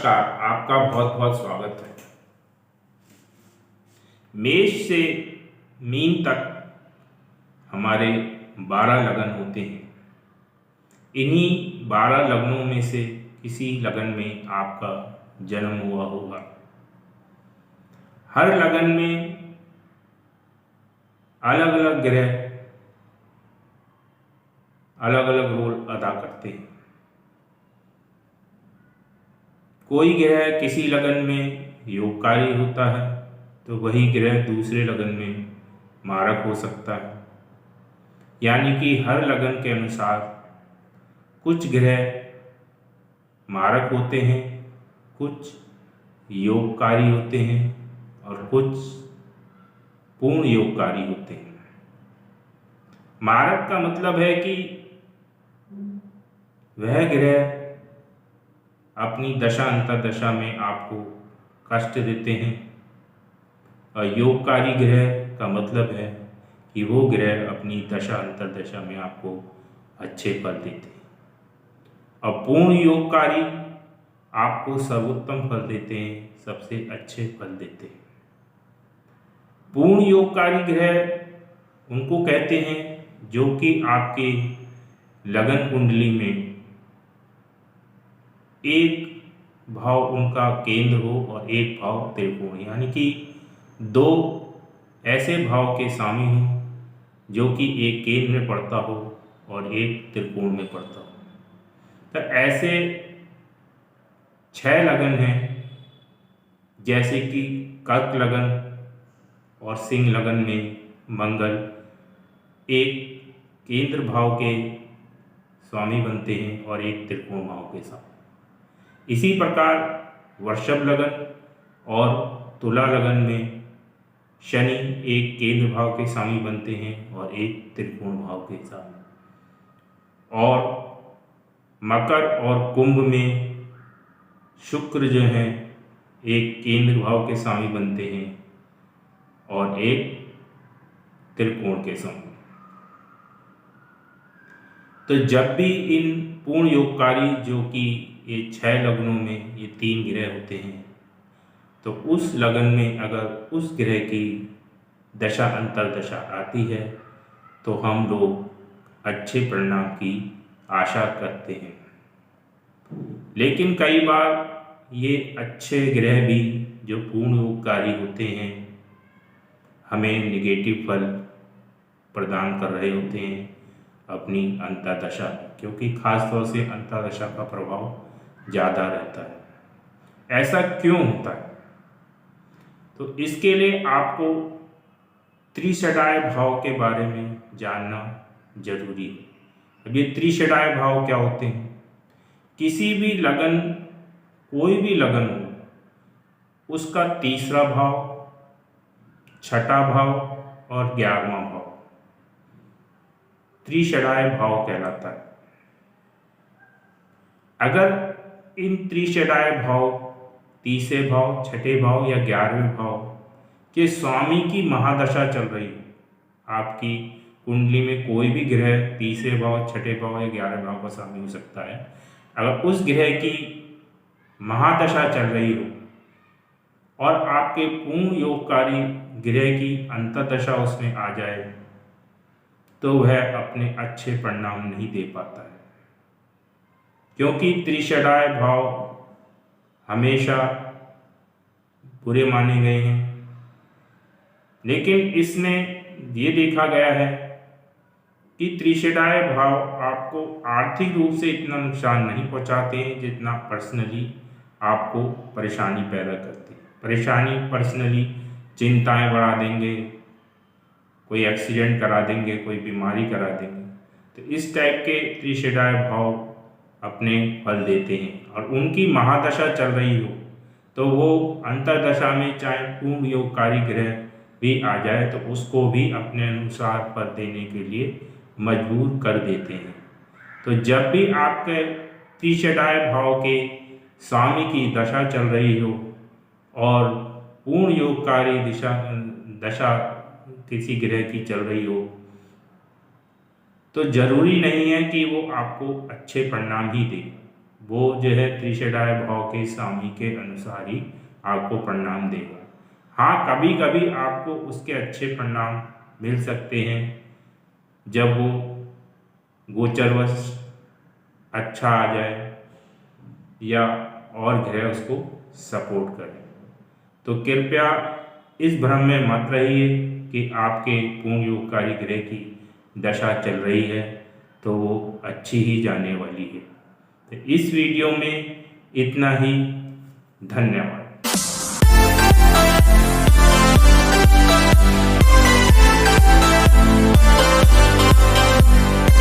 नमस्कार, आपका बहुत बहुत स्वागत है। मेष से मीन तक हमारे 12 लगन होते हैं। इन्हीं 12 लगनों में से किसी लगन में आपका जन्म हुआ होगा। हर लगन में अलग अलग ग्रह अलग अलग रोल अदा करते हैं। कोई ग्रह किसी लगन में योगकारी होता है तो वही ग्रह दूसरे लगन में मारक हो सकता है। यानी कि हर लगन के अनुसार कुछ ग्रह मारक होते हैं, कुछ योगकारी होते हैं और कुछ पूर्ण योगकारी होते हैं। मारक का मतलब है कि वह ग्रह अपनी दशा अंतर्दशा में आपको कष्ट देते हैं और योगकारी ग्रह का मतलब है कि वो ग्रह अपनी दशा अंतर्दशा में आपको अच्छे फल देते हैं और पूर्ण योगकारी आपको सर्वोत्तम फल देते हैं, सबसे अच्छे फल देते हैं। पूर्ण योगकारी ग्रह उनको कहते हैं जो कि आपके लगन कुंडली में एक भाव उनका केंद्र हो और एक भाव त्रिकोण, यानी कि दो ऐसे भाव के स्वामी हों जो कि एक केंद्र में पड़ता हो और एक त्रिकोण में पड़ता हो। तो ऐसे 6 लगन हैं, जैसे कि कर्क लगन और सिंह लगन में मंगल एक केंद्र भाव के स्वामी बनते हैं और एक त्रिकोण भाव के स्वामी। इसी प्रकार वृषभ लगन और तुला लगन में शनि एक केंद्र भाव के स्वामी बनते हैं और एक त्रिकोण भाव के स्वामी। और मकर और कुंभ में शुक्र जो हैं एक केंद्र भाव के स्वामी बनते हैं और एक त्रिकोण के स्वामी। तो जब भी इन पूर्ण योगकारी जो कि ये 6 लगनों में ये 3 ग्रह होते हैं, तो उस लगन में अगर उस ग्रह की दशा अंतर्दशा आती है तो हम लोग अच्छे परिणाम की आशा करते हैं। लेकिन कई बार ये अच्छे ग्रह भी जो पूर्ण योगकारी होते हैं हमें निगेटिव फल प्रदान कर रहे होते हैं अपनी अंतर्दशा, क्योंकि खासतौर से अंतर्दशा का प्रभाव ज़्यादा रहता है। ऐसा क्यों होता है? तो इसके लिए आपको त्रिषडाय भाव के बारे में जानना जरूरी है। अब ये त्रिषडाय भाव क्या होते हैं? किसी भी लगन, कोई भी लगन हो, उसका तीसरा भाव, छठा भाव और 11वां भाव त्रिषडाय भाव कहलाता है। अगर इन त्रिषडाय भाव, तीसरे भाव, छठे भाव या 11वें भाव के स्वामी की महादशा चल रही है, आपकी कुंडली में कोई भी ग्रह तीसरे भाव, छठे भाव या 11वें भाव का स्वामी हो सकता है। अगर उस ग्रह की महादशा चल रही हो और आपके पूर्ण योगकारी ग्रह की अंतर्दशा उसमें आ जाए तो वह अपने अच्छे परिणाम नहीं दे पाता है, क्योंकि त्रिषडाय भाव हमेशा बुरे माने गए हैं। लेकिन इसमें ये देखा गया है कि त्रिषडाय भाव आपको आर्थिक रूप से इतना नुकसान नहीं पहुंचाते हैं जितना पर्सनली आपको परेशानी पैदा करते हैं। परेशानी पर्सनली चिंताएं बढ़ा देंगे, कोई एक्सीडेंट करा देंगे, कोई बीमारी करा देंगे। तो इस टाइप के त्रिषडाय भाव अपने फल देते हैं और उनकी महादशा चल रही हो तो वो अंतर्दशा में चाहे पूर्ण योगकारी ग्रह भी आ जाए तो उसको भी अपने अनुसार फल देने के लिए मजबूर कर देते हैं। तो जब भी आपके त्रिषडाय भाव के स्वामी की दशा चल रही हो और पूर्ण योगकारी दशा किसी ग्रह की चल रही हो तो जरूरी नहीं है कि वो आपको अच्छे परिणाम ही दे, वो जो है त्रिशेटाय भाव के स्वामी के अनुसार ही आपको परिणाम देगा। हाँ, कभी कभी आपको उसके अच्छे परिणाम मिल सकते हैं जब वो गोचरवश अच्छा आ जाए या और ग्रह उसको सपोर्ट करें। तो कृपया इस भ्रम में मत रहिए कि आपके पूर्ण योगकारी ग्रह की दशा चल रही है तो वो अच्छी ही जाने वाली है। तो इस वीडियो में इतना ही। धन्यवाद।